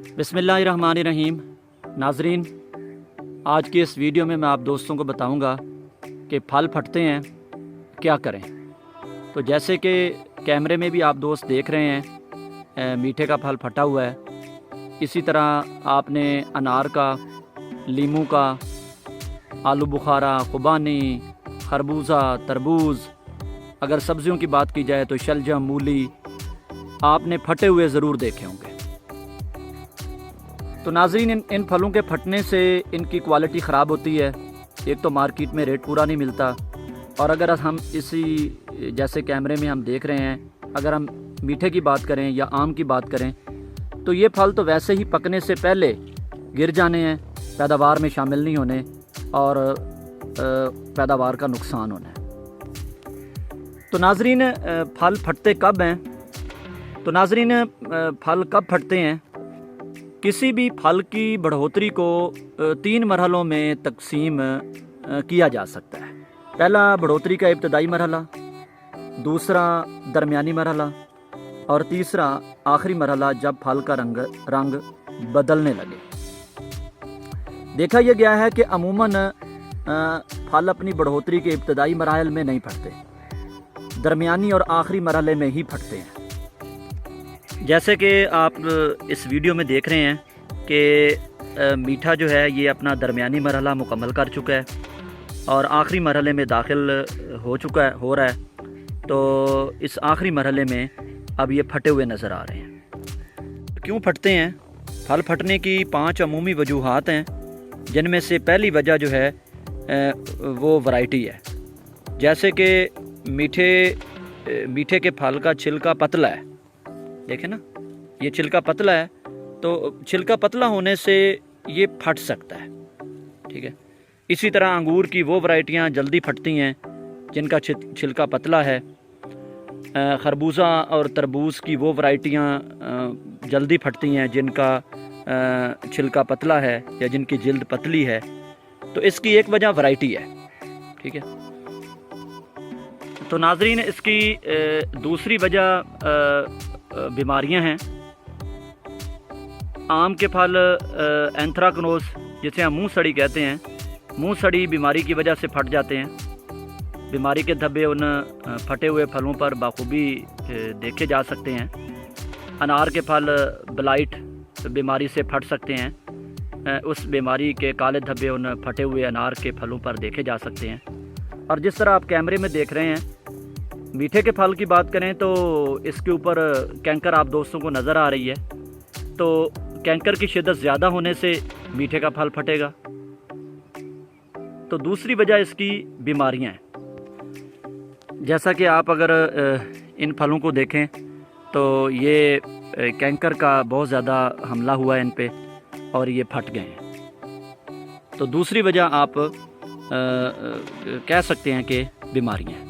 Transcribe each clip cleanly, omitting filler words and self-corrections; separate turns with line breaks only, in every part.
बिस्मिल्लाहिर्रहमानिर्रहीम। नाजरीन, आज की इस वीडियो में मैं आप दोस्तों को बताऊंगा कि फल फटते हैं क्या करें। तो जैसे कि कैमरे में भी आप दोस्त देख रहे हैं मीठे का फल फटा हुआ है, इसी तरह आपने अनार का, लीमू का, आलू बुखारा, खुबानी, खरबूजा, तरबूज, अगर सब्जियों की बात की जाए तो शलजम, मूली आपने फटे हुए ज़रूर देखे होंगे। तो नाज़रीन, इन फलों के फटने से इनकी क्वालिटी ख़राब होती है। एक तो मार्केट में रेट पूरा नहीं मिलता, और अगर हम इसी जैसे कैमरे में हम देख रहे हैं, अगर हम मीठे की बात करें या आम की बात करें तो ये फल तो वैसे ही पकने से पहले गिर जाने हैं, पैदावार में शामिल नहीं होने और पैदावार का नुकसान होना है। तो नाज़रीन, फल फटते कब हैं? तो नाज़रीन, फल कब फटते हैं? किसी भी फल की बढ़ोतरी को 3 मरहलों में तकसीम किया जा सकता है। पहला बढ़ोतरी का इब्तदाई मरहला, दूसरा दरमियानी मरहला और तीसरा आखिरी मरहला जब फल का रंग बदलने लगे। देखा यह गया है कि अमूमन फल अपनी बढ़ोतरी के इब्तदाई मराहल में नहीं फटते, दरमियानी और आखिरी मरहले में ही फटते हैं। जैसे कि आप इस वीडियो में देख रहे हैं कि मीठा जो है ये अपना दरमियानी मरहला मुकम्मल कर चुका है और आखिरी मरहले में दाखिल हो रहा है। तो इस आखिरी मरहले में अब ये फटे हुए नज़र आ रहे हैं। क्यों फटते हैं? फल फटने की 5 अमूमी वजूहात हैं, जिनमें से पहली वजह जो है वो वैरायटी है। जैसे कि मीठे के फल का छिलका पतला है, देखें ना, ये छिलका पतला है, तो छिलका पतला होने से ये फट सकता है, ठीक है। इसी तरह अंगूर की वो वैरायटियाँ जल्दी फटती हैं जिनका छिलका पतला है। खरबूजा और तरबूज की वो वैरायटियाँ जल्दी फटती हैं जिनका छिलका पतला है या जिनकी जिल्द पतली है। तो इसकी एक वजह वैरायटी है, ठीक है। तो नाजरीन, इसकी दूसरी वजह बीमारियां हैं। आम के फल एंथ्राकनोज, जिसे हम मुंह सड़ी कहते हैं, मुंह सड़ी बीमारी की वजह से फट जाते हैं। बीमारी के धब्बे उन फटे हुए फलों पर बाखूबी देखे जा सकते हैं। अनार के फल ब्लाइट बीमारी से फट सकते हैं, उस बीमारी के काले धब्बे उन फटे हुए अनार के फलों पर देखे जा सकते हैं। और जिस तरह आप कैमरे में देख रहे हैं, मीठे के फल की बात करें तो इसके ऊपर कैंकर आप दोस्तों को नज़र आ रही है। तो कैंकर की शिद्दत ज़्यादा होने से मीठे का फल फटेगा। तो दूसरी वजह इसकी बीमारियां हैं। जैसा कि आप अगर इन फलों को देखें तो ये कैंकर का बहुत ज़्यादा हमला हुआ है इन पे और ये फट गए हैं। तो दूसरी वजह आप कह सकते हैं कि बीमारियां हैं।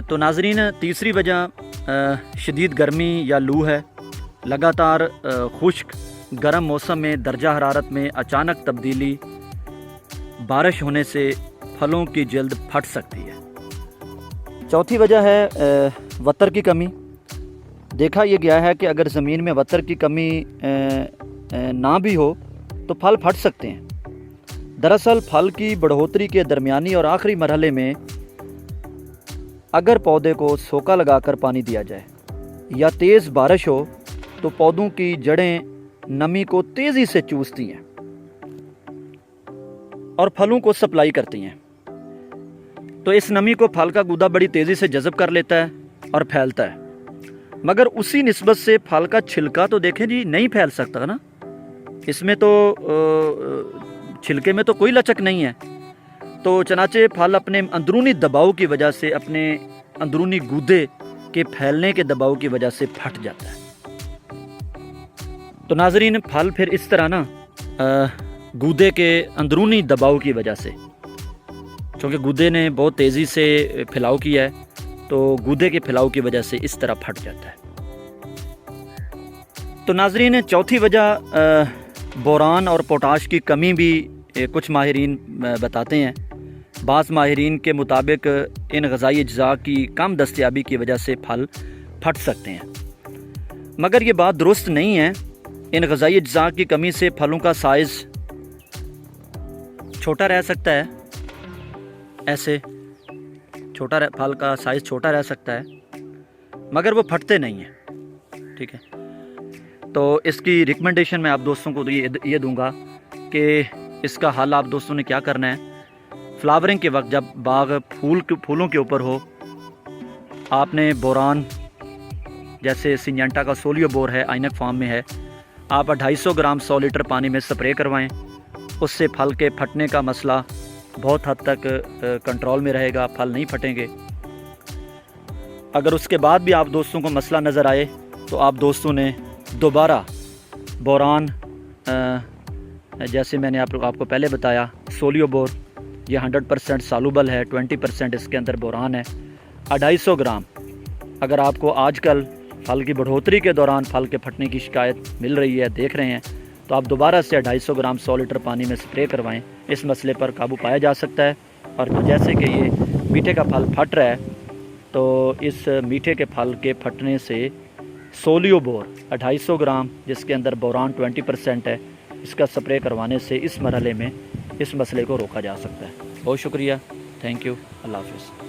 तो नाजरीन, तीसरी वजह शदीद गर्मी या लू है। लगातार खुश्क गर्म मौसम में दर्जा हरारत में अचानक तब्दीली, बारिश होने से फलों की जल्द फट सकती है। चौथी वजह है वतर की कमी। देखा यह गया है कि अगर ज़मीन में वतर की कमी ना भी हो तो फल फट सकते हैं। दरअसल फल की बढ़ोतरी के दरमियानी और आखिरी मरहले में अगर पौधे को सोका लगाकर पानी दिया जाए या तेज़ बारिश हो तो पौधों की जड़ें नमी को तेज़ी से चूसती हैं और फलों को सप्लाई करती हैं। तो इस नमी को फल का गूदा बड़ी तेज़ी से जज़ब कर लेता है और फैलता है। मगर उसी निस्बत से फल का छिलका तो देखें जी, नहीं फैल सकता ना। इसमें तो छिलके में तो कोई लचक नहीं है। तो चनाचे फल अपने अंदरूनी दबाव की वजह से, अपने अंदरूनी गूदे के फैलने के दबाव की वजह से फट जाता है। तो नाजरीन, फल फिर इस तरह ना गूदे के अंदरूनी दबाव की वजह से, क्योंकि गूदे ने बहुत तेज़ी से फैलाव किया है, तो गूदे के फैलाव की वजह से इस तरह फट जाता है। तो नाजरीन, चौथी वजह बोरान और पोटाश की कमी भी कुछ माहिरीन बताते हैं। बाज़ माहिरीन के मुताबिक इन ग़ज़ाई अज्जा की कम दस्तयाबी की वजह से फल फट सकते हैं। मगर ये बात दुरुस्त नहीं है। इन ग़िज़ाई अज्जा की कमी से फलों का साइज़ छोटा रह सकता है, ऐसे फल का साइज़ छोटा रह सकता है, मगर वो फटते नहीं हैं। ठीक है, तो इसकी रिकमेंडेशन मैं आप दोस्तों को तो ये दूंगा कि इसका हल आप दोस्तों ने क्या करना है, फ्लावरिंग के वक्त जब बाग फूलों के ऊपर हो, आपने बोरान जैसे सिंजेंटा का सोलियोबोर है, आइनक फार्म में है, आप 250 ग्राम 100 लीटर पानी में स्प्रे करवाएं। उससे फल के फटने का मसला बहुत हद तक कंट्रोल में रहेगा, फल नहीं फटेंगे। अगर उसके बाद भी आप दोस्तों को मसला नज़र आए तो आप दोस्तों ने दोबारा बोरान, जैसे मैंने आपको पहले बताया, सोलियोबोर, ये 100% सालुबल है, 20% इसके अंदर बोरान है, 250 ग्राम। अगर आपको आजकल फल की बढ़ोतरी के दौरान फल के फटने की शिकायत मिल रही है, देख रहे हैं, तो आप दोबारा से 250 ग्राम 100 लीटर पानी में स्प्रे करवाएं। इस मसले पर काबू पाया जा सकता है। और जैसे कि ये मीठे का फल फट रहा है, तो इस मीठे के फल के फटने से सोलियोबोर 250 ग्राम, जिसके अंदर बोरान 20% है, इसका स्प्रे करवाने से इस मरहले में इस मसले को रोका जा सकता है। बहुत शुक्रिया, थैंक यू, अल्लाह हाफ़िज़।